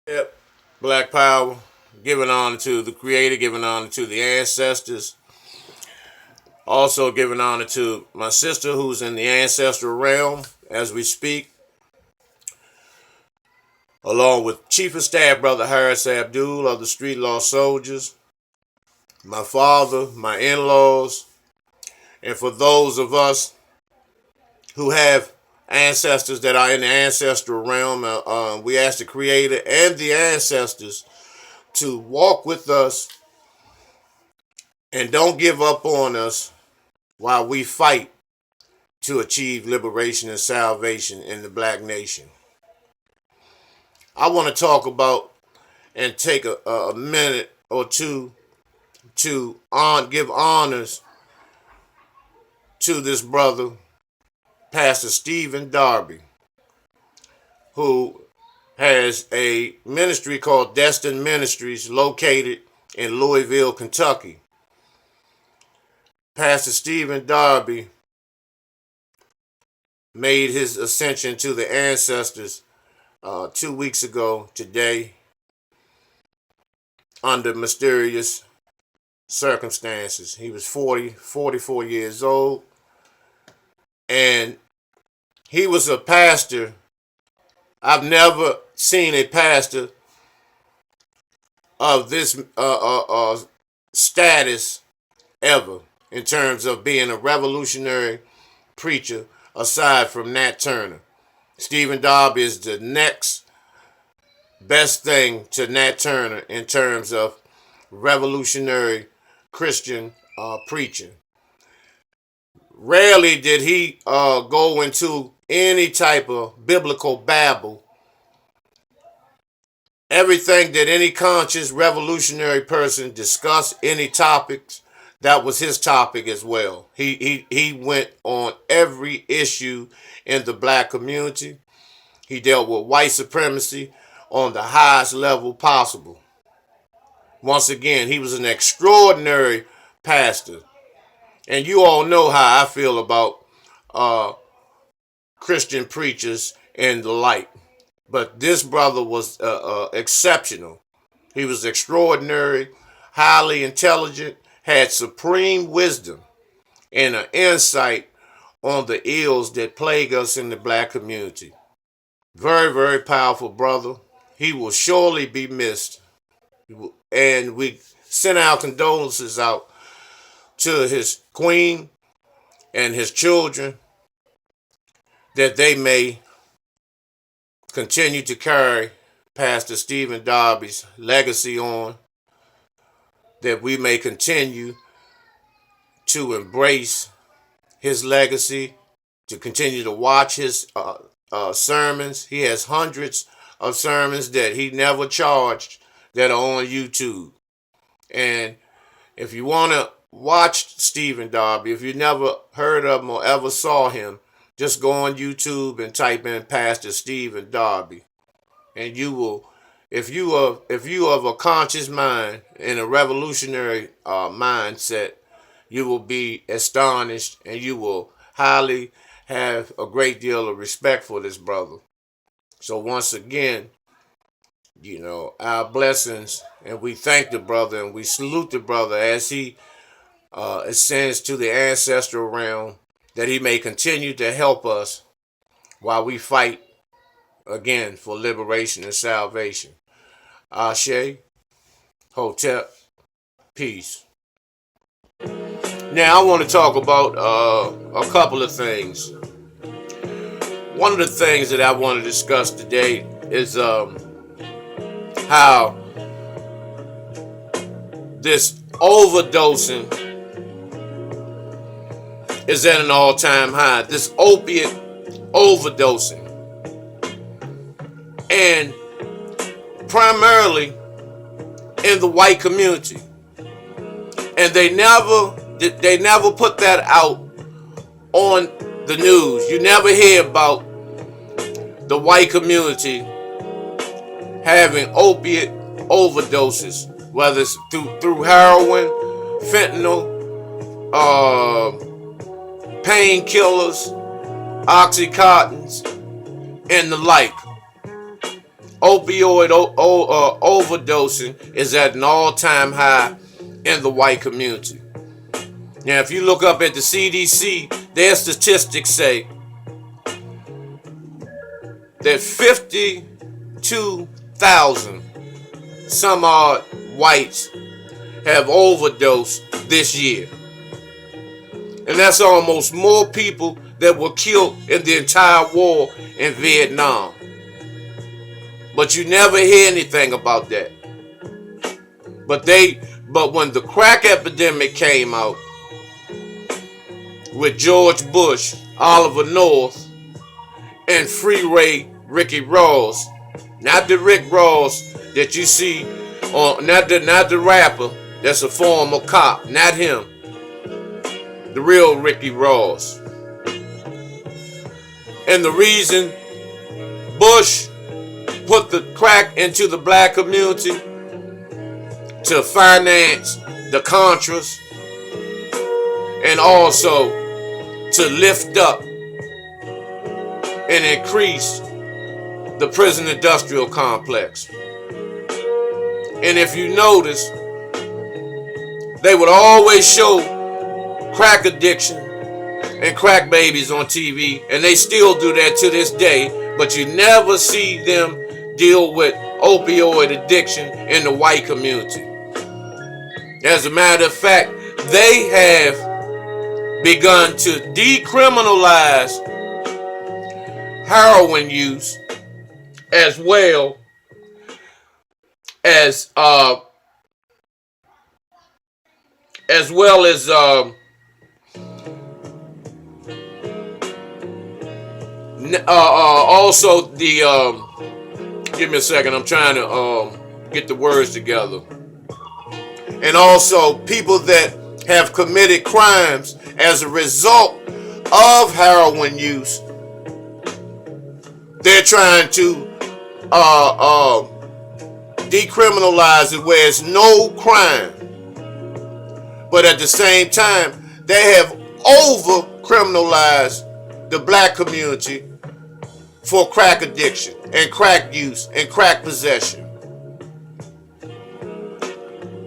Yep. Black Power, giving honor to the Creator, giving honor to the ancestors. Also giving honor to my sister who's in the ancestral realm as we speak, along with Chief of Staff Brother Harris Abdul of the Street Law Soldiers, my father, my in-laws, and for those of us who have ancestors that are in the ancestral realm, we ask the Creator and the ancestors to walk with us and don't give up on us while we fight to achieve liberation and salvation in the black nation. I want to talk about and take a minute or two to give honors to this brother, Pastor Stephen Darby, who has a ministry called Destin Ministries located in Louisville, Kentucky. Pastor Stephen Darby made his ascension to the ancestors 2 weeks ago today under mysterious circumstances. He was 44 years old, and he was a pastor. I've never seen a pastor of this status ever in terms of being a revolutionary preacher aside from Nat Turner. Stephen Darby is the next best thing to Nat Turner in terms of revolutionary Christian preaching. Rarely did he go into any type of biblical babble. Everything that any conscious revolutionary person discussed, any topics, that was his topic as well. He went on every issue in the black community. He dealt with white supremacy on the highest level possible. Once again, he was an extraordinary pastor. And you all know how I feel about Christian preachers and the like. But this brother was exceptional. He was extraordinary, highly intelligent, had supreme wisdom and an insight on the ills that plague us in the black community. Very, very powerful brother. He will surely be missed. And we send our condolences out to his queen and his children that they may continue to carry Pastor Stephen Darby's legacy on, that we may continue to embrace his legacy, to continue to watch his sermons. He has hundreds of sermons that he never charged that are on YouTube. And if you want to watch Stephen Darby, if you never heard of him or ever saw him, just go on YouTube and type in Pastor Stephen Darby, and you will. If you of a conscious mind and a revolutionary mindset, you will be astonished, and you will highly have a great deal of respect for this brother. So once again, our blessings, and we thank the brother and we salute the brother as he ascends to the ancestral realm, that he may continue to help us while we fight again for liberation and salvation. Ashe, Hotep, peace. Now I want to talk about a couple of things. One of the things that I want to discuss today is how this overdosing is at an all-time high. This opiate overdosing. And primarily in the white community. And they never put that out on the news. You never hear about the white community having opiate overdoses, whether it's through heroin, fentanyl, painkillers, oxycontins, and the like. opioid overdosing is at an all-time high in the white community. Now, if you look up at the CDC, their statistics say that 52,000 some odd whites have overdosed this year. And that's almost more people that were killed in the entire war in Vietnam. But you never hear anything about that. But when the crack epidemic came out with George Bush, Oliver North, and Freeway Ricky Ross, not the Rick Ross that you see on, not the rapper that's a former cop, not him, the real Ricky Ross. And the reason Bush put the crack into the black community to finance the Contras and also to lift up and increase the prison industrial complex. And if you notice, they would always show crack addiction and crack babies on TV, and they still do that to this day, but you never see them deal with opioid addiction in the white community. As a matter of fact, they have begun to decriminalize heroin use as well as also the give me a second, I'm trying to get the words together. And also people that have committed crimes as a result of heroin use. They're trying to decriminalize it where it's no crime. But at the same time, they have over-criminalized the black community for crack addiction and crack use and crack possession.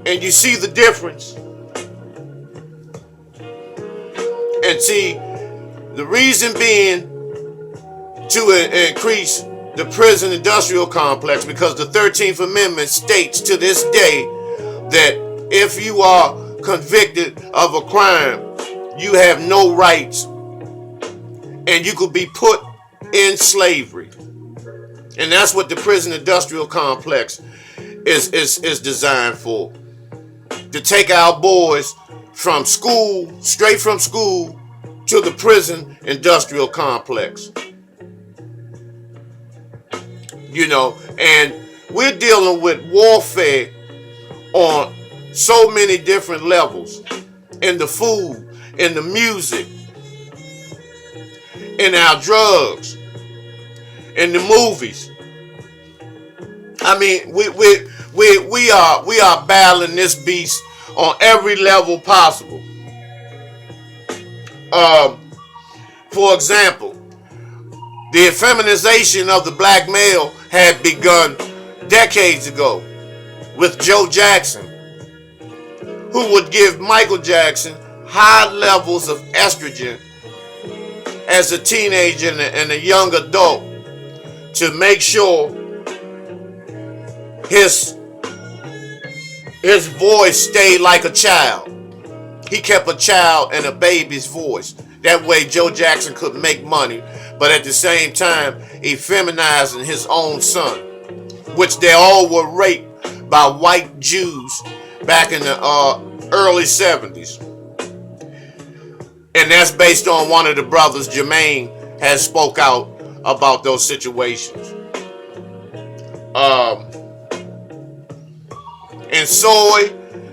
And you see the difference. And see, the reason being to increase the prison industrial complex, because the 13th Amendment states to this day that if you are convicted of a crime, you have no rights and you could be put in slavery. And that's what the prison industrial complex is designed for. To take our boys from school, straight from school, to the prison industrial complex. You know, and we're dealing with warfare on so many different levels. In the food, in the music, in our drugs, in the movies. I mean, we are battling this beast on every level possible. For example, the effeminization of the black male had begun decades ago with Joe Jackson, who would give Michael Jackson high levels of estrogen as a teenager and a young adult to make sure his voice stayed like a child. He kept a child and a baby's voice. That way Joe Jackson could make money, but at the same time effeminizing his own son, which they all were raped by white Jews back in the early 70s. And that's based on one of the brothers, Jermaine, has spoke out about those situations. In soy,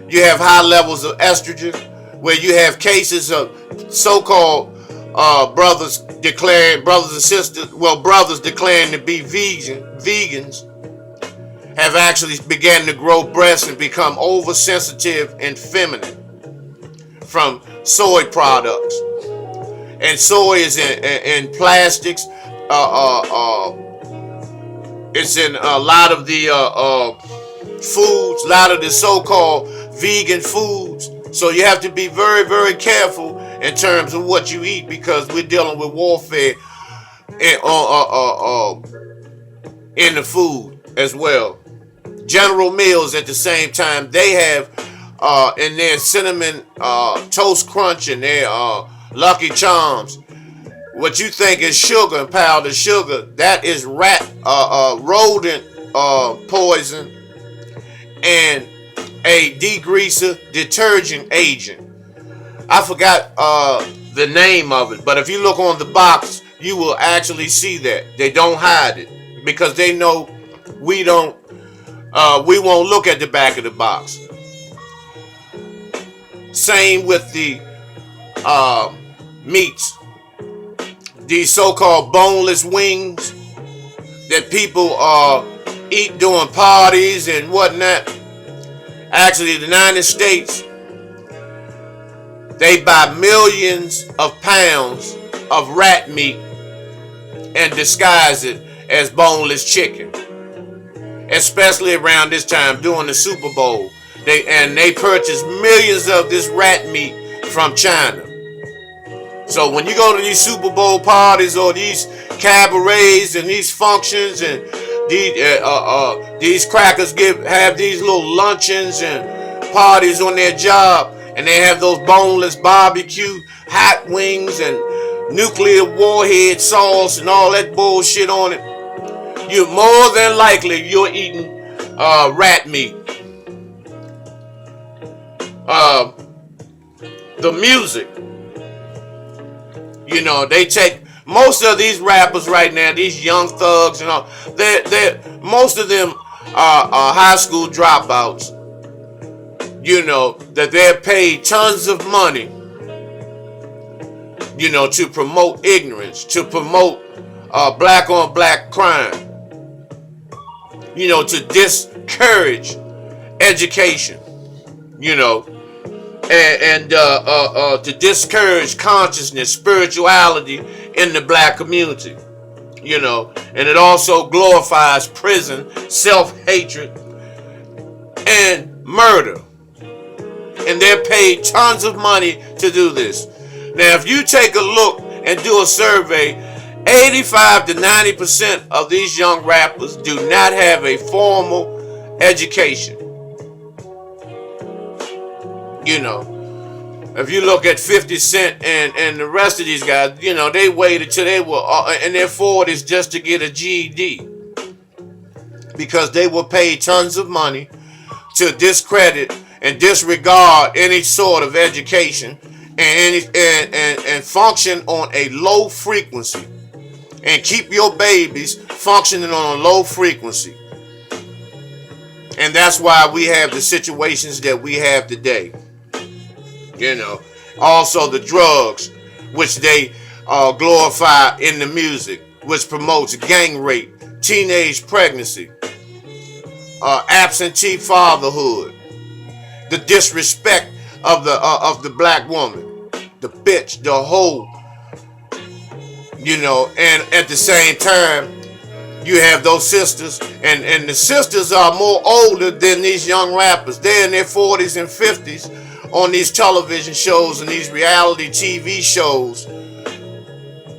you have high levels of estrogen, where you have cases of so-called brothers and sisters, brothers declaring to be vegans, have actually began to grow breasts and become oversensitive and feminine from soy products. And soy is in plastics, It's in a lot of the foods, a lot of the so-called vegan foods. So you have to be very, very careful in terms of what you eat, because we're dealing with warfare in the food as well. General Mills at the same time, they have in their cinnamon toast crunch and their Lucky Charms, what you think is sugar and powdered sugar, that is rat rodent poison and a degreaser detergent agent. I forgot the name of it, but if you look on the box, you will actually see that. They don't hide it because they know we don't. We won't look at the back of the box. Same with the meats. These so-called boneless wings that people eat during parties and whatnot. Actually, the United States, they buy millions of pounds of rat meat and disguise it as boneless chicken. Especially around this time during the Super Bowl. They purchase millions of this rat meat from China. So when you go to these Super Bowl parties or these cabarets and these functions and these crackers have these little luncheons and parties on their job, and they have those boneless barbecue hot wings and nuclear warhead sauce and all that bullshit on it, you're more than likely you're eating rat meat. The music, you know, they take most of these rappers right now, these young thugs and all. Most of them are high school dropouts. You know that they're paid tons of money. You know, to promote ignorance, to promote black on black crime. You know, to discourage education. You know, and to discourage consciousness, spirituality in the black community. You know, and it also glorifies prison, self-hatred, and murder. And they're paid tons of money to do this. Now, if you take a look and do a survey, 85 to 90% of these young rappers do not have a formal education. You know, if you look at 50 Cent and the rest of these guys, you know, they waited till they were in their 40s just to get a GED. Because they were paid tons of money to discredit and disregard any sort of education and function on a low frequency. And keep your babies functioning on a low frequency. And that's why we have the situations that we have today. You know, also the drugs, which they glorify in the music, which promotes gang rape, teenage pregnancy, absentee fatherhood, the disrespect of the black woman, the bitch, the hoe. You know, and at the same time, you have those sisters, and the sisters are more older than these young rappers. They're in their 40s and 50s on these television shows and these reality TV shows,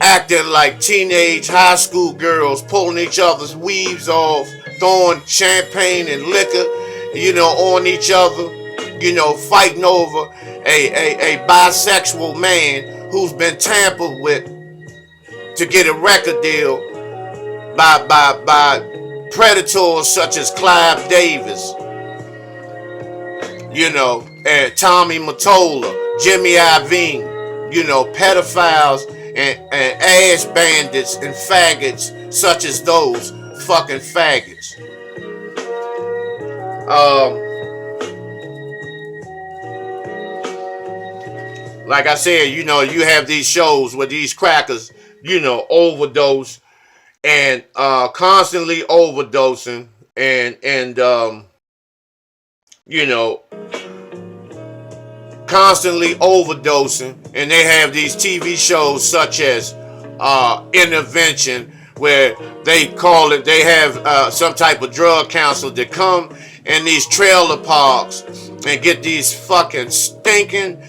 acting like teenage high school girls, pulling each other's weaves off, throwing champagne and liquor, you know, on each other, you know, fighting over a bisexual man who's been tampered with to get a record deal by predators such as Clive Davis, you know, and Tommy Mottola, Jimmy Iovine, you know, pedophiles and ass bandits and faggots such as those fucking faggots. Like I said, you know, you have these shows where these crackers, you know, overdose and constantly overdosing and you know, constantly overdosing, and they have these TV shows such as Intervention, where they call it, they have some type of drug counselor that come in these trailer parks and get these fucking stinking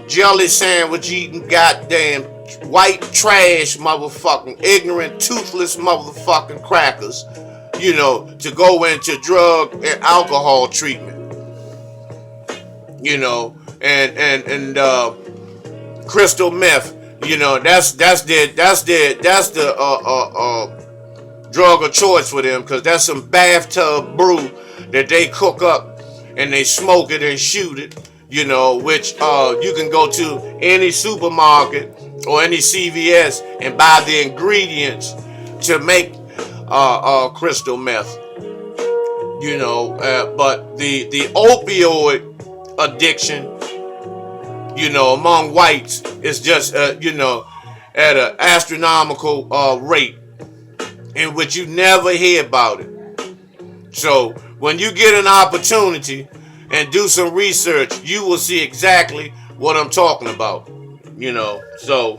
jelly sandwich eating goddamn white trash motherfucking ignorant toothless motherfucking crackers, to go into drug and alcohol treatment, and crystal meth, that's the drug of choice for them, because that's some bathtub brew that they cook up and they smoke it and shoot it, which you can go to any supermarket or any CVS and buy the ingredients to make crystal meth, but the opioid addiction, among whites is just, at an astronomical rate, in which you never hear about it. So when you get an opportunity and do some research, you will see exactly what I'm talking about, so.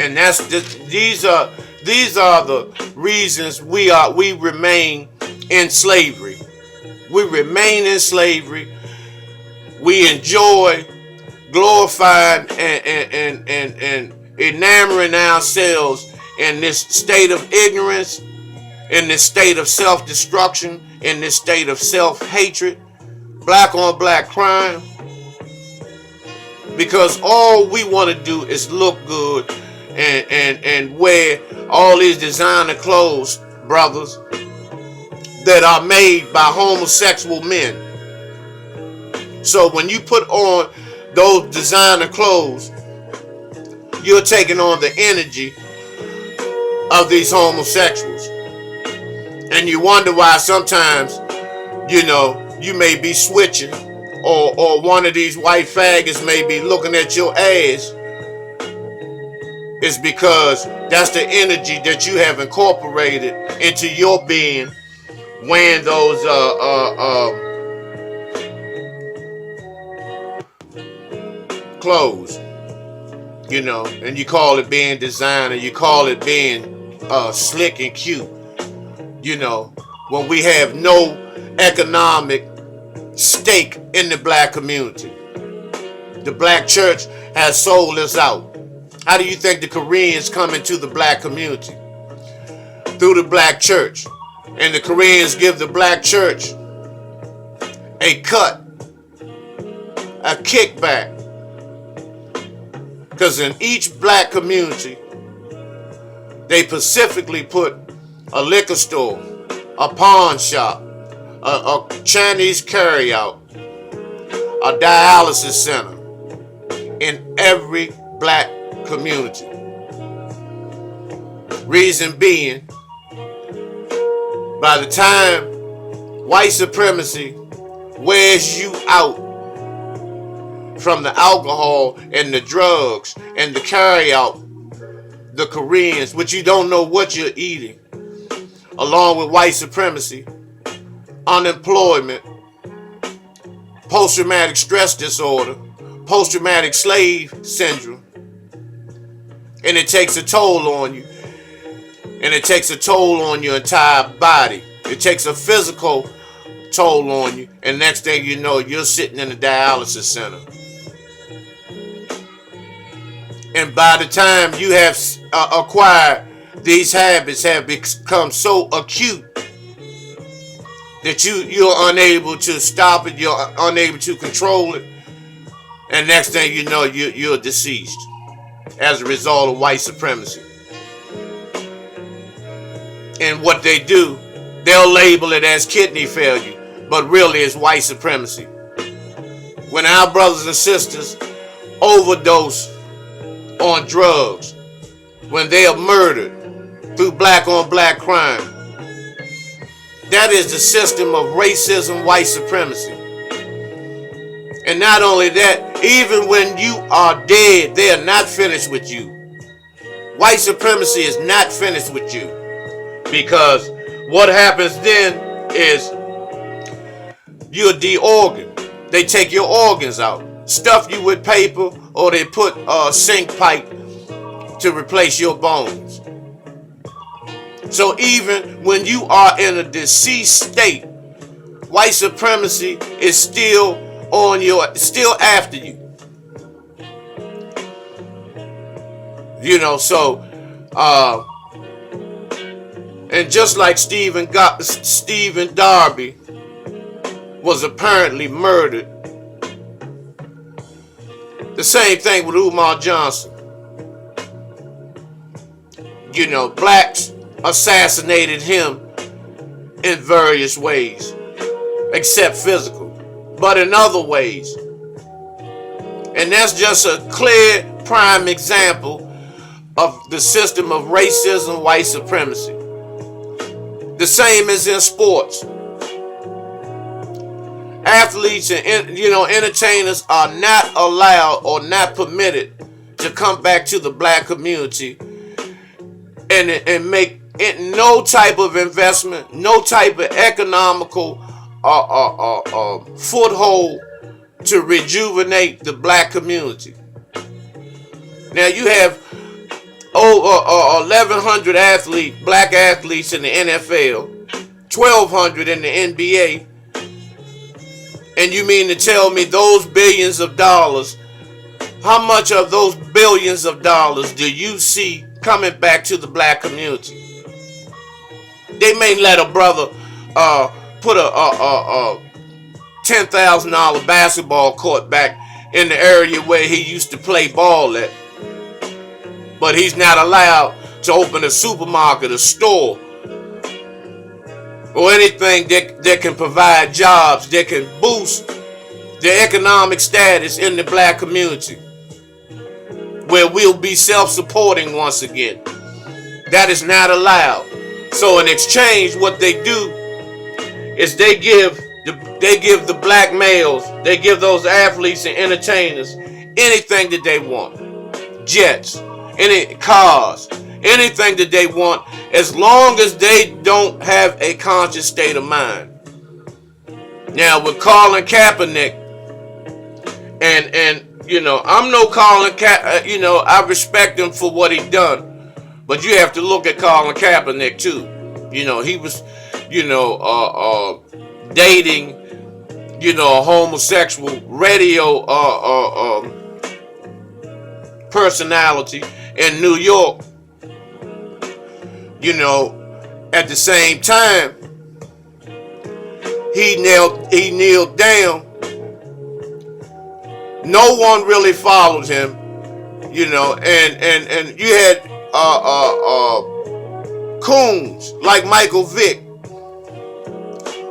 And these are the reasons we remain in slavery. We remain in slavery. We enjoy glorifying and enamoring ourselves in this state of ignorance, in this state of self-destruction, in this state of self-hatred, black on black crime. Because all we want to do is look good and wear all these designer clothes, brothers, that are made by homosexual men. So when you put on those designer clothes, you're taking on the energy of these homosexuals. And you wonder why sometimes, you may be switching, or one of these white faggots may be looking at your ass. It's because that's the energy that you have incorporated into your being, wearing those clothes, and you call it being designer, you call it being slick and cute, when we have no economic stake in the black community. The black church has sold us out. How do you think the Koreans come into the black community? Through the black church. And the Koreans give the black church a cut, a kickback. Because in each black community, they specifically put a liquor store, a pawn shop, a Chinese carryout, a dialysis center in every black community. Reason being, by the time white supremacy wears you out from the alcohol and the drugs and the carryout, the Koreans, which you don't know what you're eating, along with white supremacy, unemployment, post-traumatic stress disorder, post-traumatic slave syndrome, and it takes a toll on you. And it takes a toll on your entire body. It takes a physical toll on you. And next thing you know, you're sitting in a dialysis center. And by the time you have acquired, these habits have become so acute that you're unable to stop it. You're unable to control it. And next thing you know, you're deceased as a result of white supremacy. And what they do, they'll label it as kidney failure, but really it's white supremacy. When our brothers and sisters overdose on drugs, when they are murdered through black on black crime, that is the system of racism, white supremacy. And not only that, even when you are dead, they are not finished with you. White supremacy is not finished with you. Because what happens then is you're de-organed. They take your organs out. stuff you with paper, or they put a sink pipe to replace your bones. So even when you are in a deceased state, white supremacy is still still after you. So and just like Stephen Darby was apparently murdered, the same thing with Umar Johnson. Blacks assassinated him in various ways, except physical, but in other ways. And that's just a clear, prime example of the system of racism, white supremacy. The same as in sports. Athletes and entertainers are not allowed or not permitted to come back to the black community and make it no type of investment, no type of economical foothold to rejuvenate the black community. Now you have over 1,100 black athletes in the NFL, 1,200 in the NBA, and you mean to tell me those billions of dollars, how much of those billions of dollars do you see coming back to the black community? They may let a brother put a $10,000 basketball court back in the area where he used to play ball at, but he's not allowed to open a supermarket, a store, or anything that can provide jobs, that can boost the economic status in the black community, where we'll be self-supporting once again. That is not allowed. So in exchange, what they do is they give the black males, they give those athletes and entertainers anything that they want. Jets, any cars, anything that they want, as long as they don't have a conscious state of mind. Now with Colin Kaepernick, and I'm no Colin Kaepernick, I respect him for what he done. But you have to look at Colin Kaepernick too. He was, dating, a homosexual radio personality in New York. At the same time, he kneeled down. No one really followed him, and you had coons like Michael Vick,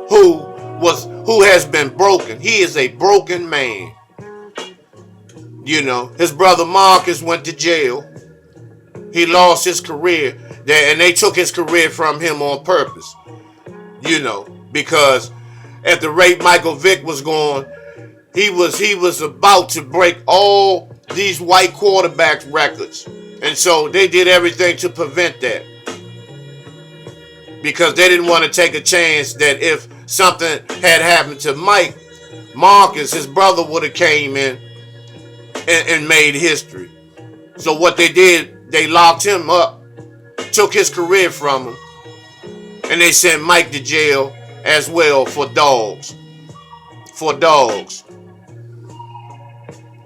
who has been broken. He is a broken man. His brother Marcus went to jail. He lost his career there, and they took his career from him on purpose. Because at the rate Michael Vick was going, he was about to break all these white quarterbacks records. And so they did everything to prevent that, because they didn't want to take a chance that if something had happened to Marcus, his brother would have came in and made history. So what they did, they locked him up, took his career from him, and they sent Mike to jail as well for dogs.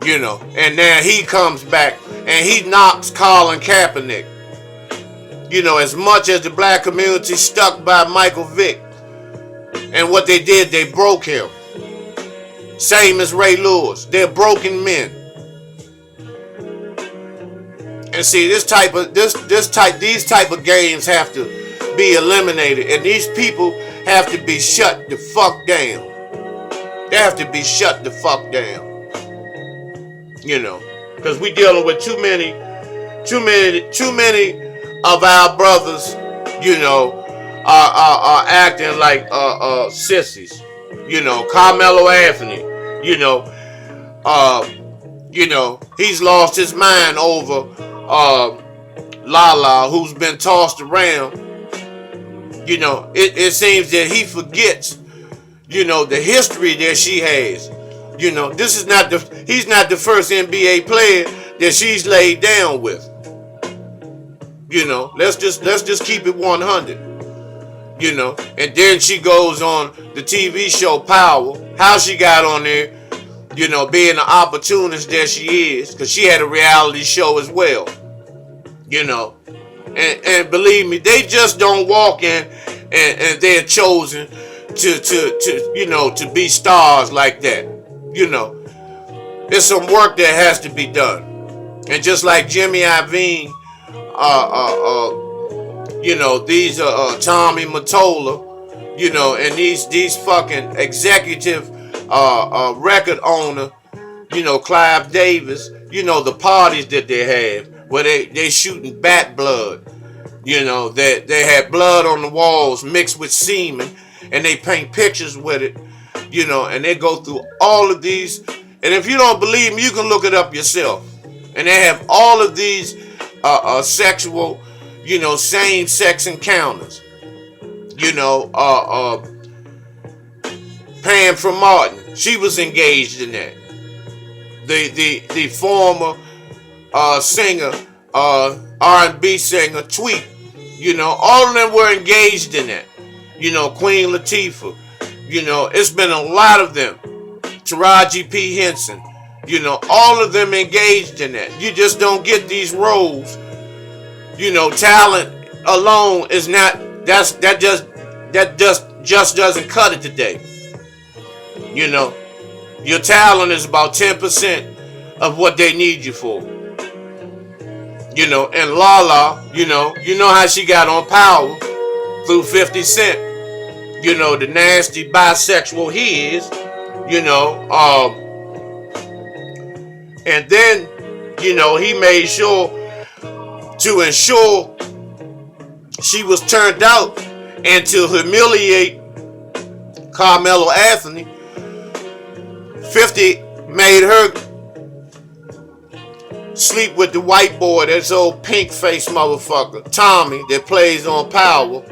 And now he comes back and he knocks Colin Kaepernick. As much as the black community stuck by Michael Vick, and what they did, they broke him. Same as Ray Lewis. They're broken men. And see, these type of games have to be eliminated, and these people have to be shut the fuck down. They have to be shut the fuck down. Because we dealing with too many of our brothers, are acting like sissies. Carmelo Anthony, he's lost his mind over Lala, who's been tossed around. It seems that he forgets, the history that she has. This is not he's not the first NBA player that she's laid down with. Let's just keep it 100. And then she goes on the TV show Power. How she got on there, being the opportunist that she is, because she had a reality show as well. And believe me, they just don't walk in and they're chosen to be stars like that. There's some work that has to be done. And just like Jimmy Iovine, these Tommy Mottola, and these fucking executive record owner, Clive Davis, the parties that they have where they shooting bat blood, that they had blood on the walls mixed with semen, and they paint pictures with it, and they go through all of these. And if you don't believe me, you can look it up yourself. And they have all of these sexual, same-sex encounters. Pam from Martin, she was engaged in that. The former singer, R&B singer, Tweet, all of them were engaged in that. Queen Latifah, it's been a lot of them. Taraji P. Henson, all of them engaged in that. You just don't get these roles. Talent alone is not. That just doesn't cut it today. Your talent is about 10% of what they need you for. And Lala, you know how she got on Power through 50 Cent. The nasty bisexual he is. And then, he made sure to ensure she was turned out and to humiliate Carmelo Anthony. 50 made her sleep with the white boy, this old pink-faced motherfucker, Tommy, that plays on Power.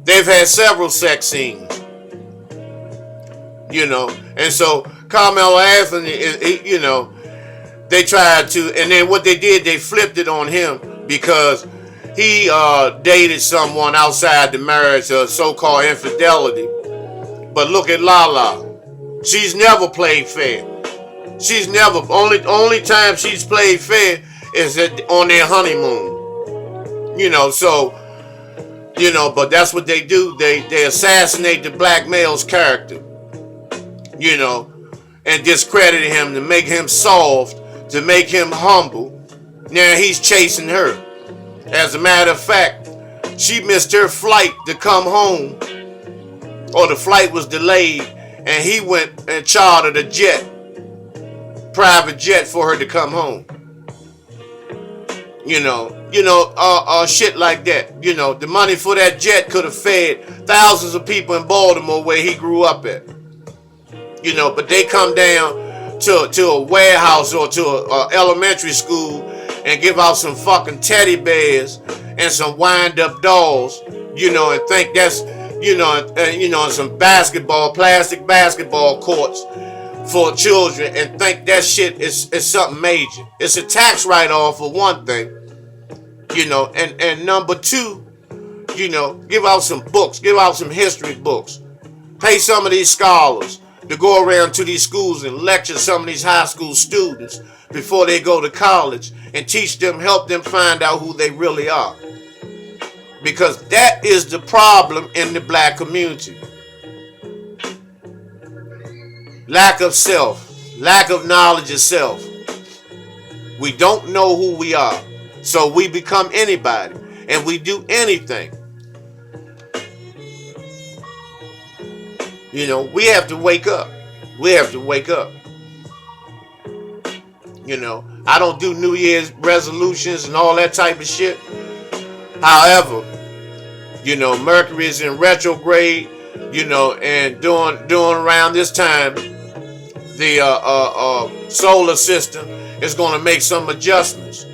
They've had several sex scenes. And so Carmelo Anthony, they tried to, and then what they did, they flipped it on him because he dated someone outside the marriage, so-called infidelity. But look at Lala. She's never played fair. She's never, only time she's played fair is on their honeymoon. But that's what they do. They assassinate the black male's character. And discredit him to make him soft, to make him humble. Now he's chasing her. As a matter of fact, she missed her flight to come home, or the flight was delayed, and he went and chartered a private jet for her to come home. Shit like that. The money for that jet could have fed thousands of people in Baltimore where he grew up at. But they come down to a warehouse or to a elementary school and give out some fucking teddy bears and some wind-up dolls, and think that's, and some plastic basketball courts for children, and think that shit is something major. It's a tax write-off for one thing, and number two, give out some books, give out some history books. Pay some of these scholars to go around to these schools and lecture some of these high school students before they go to college and teach them, help them find out who they really are. Because that is the problem in the black community. Lack of self, lack of knowledge of self. We don't know who we are, so we become anybody and we do anything. We have to wake up. We have to wake up. I don't do New Year's resolutions and all that type of shit. However, Mercury is in retrograde, and during around this time, the solar system is going to make some adjustments,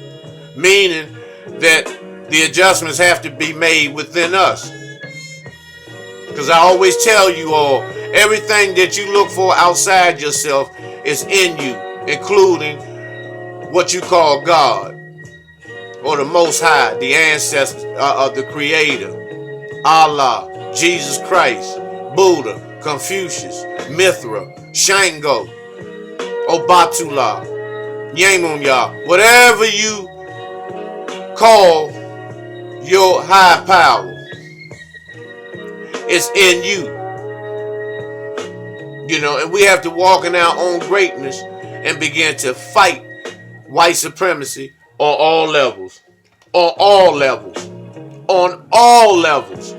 meaning that the adjustments have to be made within us. Because I always tell you all, Everything that you look for outside yourself is in you, including what you call God or the Most High, the ancestor, the Creator, Allah, Jesus Christ, Buddha, Confucius, Mithra, Shango, Obatula, Yemunya, whatever you call your high power, it's in you. And we have to walk in our own greatness and begin to fight white supremacy on all levels. On all levels. On all levels.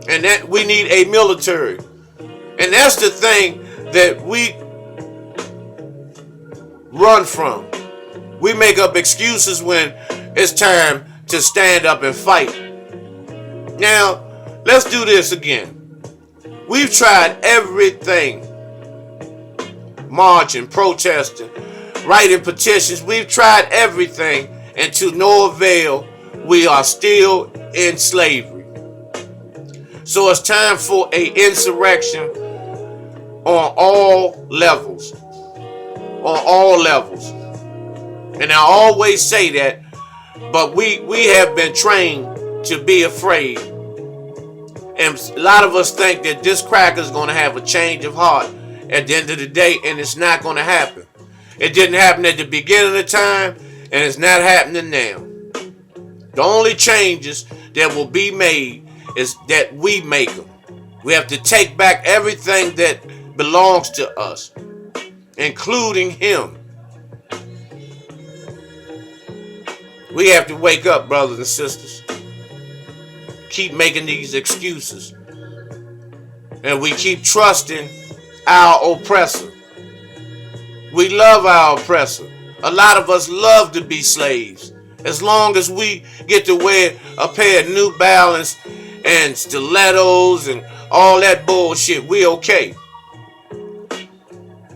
And that we need a military. And that's the thing that we run from. We make up excuses when it's time to stand up and fight. Now, let's do this again. We've tried everything. Marching, protesting, writing petitions. We've tried everything, and to no avail. We are still in slavery. So it's time for an insurrection on all levels. On all levels. And I always say that, but we have been trained to be afraid. And a lot of us think that this cracker is going to have a change of heart at the end of the day, and it's not going to happen. It didn't happen at the beginning of the time, and it's not happening now. The only changes that will be made is that we make them. We have to take back everything that belongs to us, including him. We have to wake up, brothers and sisters. Keep making these excuses. And we keep trusting our oppressor. We love our oppressor. A lot of us love to be slaves. As long as we get to wear a pair of New Balance and stilettos and all that bullshit, we okay.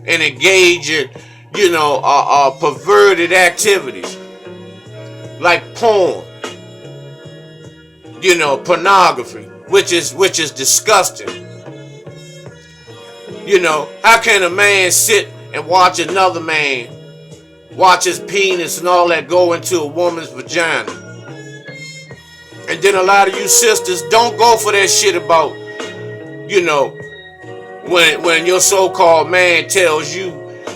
And engage in, perverted activities like porn, pornography, which is disgusting. How can a man sit and watch another man watch his penis and all that go into a woman's vagina? And then a lot of you sisters don't go for that shit about, when your so-called man tells you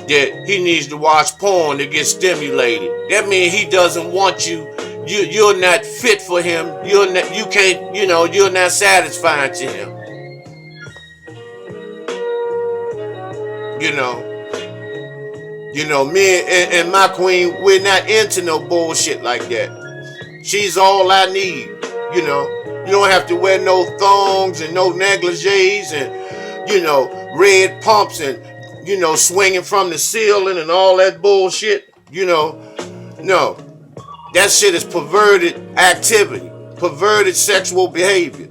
that he needs to watch porn to get stimulated. That means he doesn't want you. You're not fit for him. You're not satisfying to him. Me and my queen, we're not into no bullshit like that. She's all I need. You don't have to wear no thongs and no negligees and, red pumps and, swinging from the ceiling and all that bullshit. No. That shit is perverted activity, perverted sexual behavior.